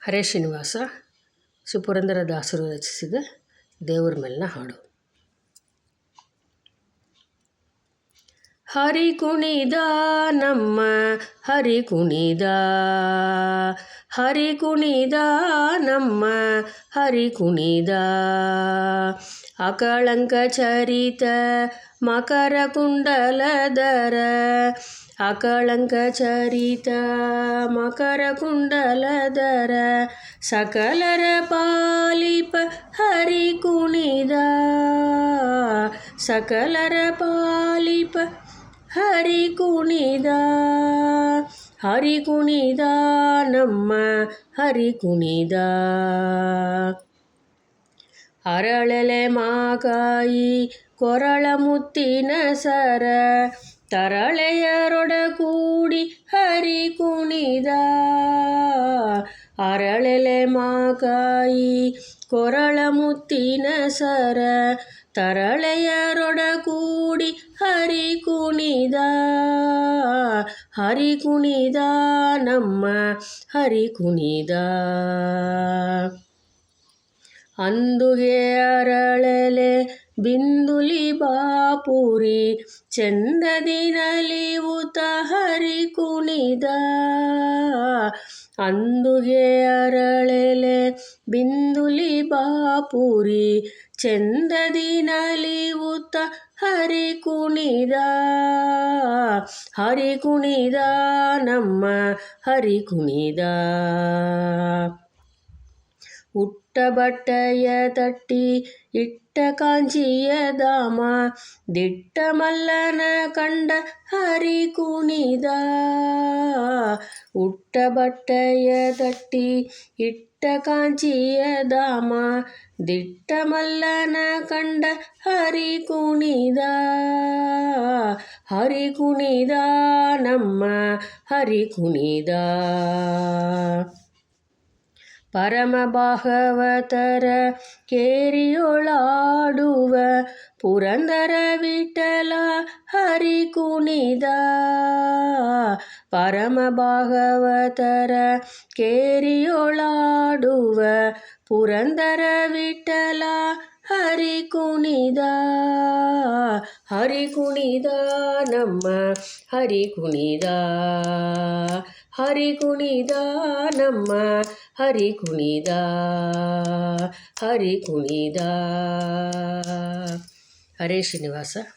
ಹರೇ ಶ್ರೀನಿವಾಸ ಪುರಂದರದಾಸರು ರಚಿಸಿದ ದೇವರ ಮೇಲಿನ ಹಾಡು. ಹರಿ ಕುಣಿದ ನಮ್ಮ ಹರಿ ಕುಣಿದ, ಹರಿ ಕುಣಿದ ನಮ್ಮ ಹರಿ ಕುಣಿದ, ಅಕಳಂಕ ಚರಿತ ಮಕರ ಕುಂಡಲಧರ, ಅಕಳಂಕ ಚರಿತ ಮಕರ ಕುಂಡಲಧರ, ಸಕಲರ ಪಾಲಿಪ ಹರಿ ಕುಣಿದ, ಸಕಲರ ಪಾಲಿಪ ಹರಿ ಕುಣಿದ, ಹರಿ ಕುಣಿದ ನಮ್ಮ ಹರಿ ಕುಣಿದ. ಅರಳೆಲೆ ಮಾಕಾಯಿ ಕೊರಳ ಮುತ್ತಿನ ಸರ, ತರಳೆಯರೊಡಗೂಡಿ ಹರಿ ಕುಣಿದ, ಅರಳೆಲೆ ಮಾಕಾಯಿ ಕೊರಳ ಮುತ್ತಿನ ಸರ, ತರಳೆಯರೊಡಗೂಡಿ ಹರಿ ಕುಣಿದ, ಹರಿ ಕುಣಿದ ನಮ್ಮ ಹರಿ ಕುಣಿದ. ಅಂದುಗೆ ಅರಳೆಲೆ ಬಿಂದುಲಿ ಬಾಪುರಿ, ಚಂದದಿ ನಲಿವುತ ಹರಿ ಕುಣಿದ, ಅಂದುಗೆ ಅರಳೆಲೆ ಬಿಂದುಲಿ ಬಾಪುರಿ, ಚಂದದಿ ನಲಿವುತ ಹರಿ ಕುಣಿದ, ಹರಿ ಕುಣಿದ ನಮ್ಮ ಹರಿ ಕುಣಿದ. ಉಟ್ಟ ಬಟ್ಟೆಯ ತಟ್ಟಿ ಇಟ್ಟ ಕಾಂಚಿಯ ಧಾಮ, ದಿಟ್ಟ ಮಲ್ಲನ ಕಂಡ ಹರಿ ಕುಣಿದ, ಉಟ್ಟ ಬಟ್ಟೆಯ ತಟ್ಟಿ ಇಟ್ಟ ಕಾಂಚಿಯ ಧಾಮ, ದಿಟ್ಟ ಮಲ್ಲನ ಕಂಡ ಹರಿ ಕುಣಿದ, ಹರಿ ಕುಣಿದ ನಮ್ಮ ಹರಿ ಕುಣಿದ. ಪರಮ ಭಾಗವತರ ಕೇರಿಯೊಳಾಡುವ ಪುರಂದರ ವಿಠಲ ಹರಿ ಕುಣಿದ, ಪರಮ ಭಾಗವತರ ಕೇರಿಯೊಳಾಡುವ ಪುರಂದರ ವಿಠಲ ಹರಿ ಕುಣಿದ, ಹರಿ ಕುಣಿದ ನಮ್ಮ ಹರಿ ಕುಣಿದ, ಹರಿ ಕುಣಿದ ನಮ್ಮ ಹರಿ ಕುಣಿದ, ಹರಿ ಕುಣಿದ. ಹರೇ ಶ್ರೀನಿವಾಸ.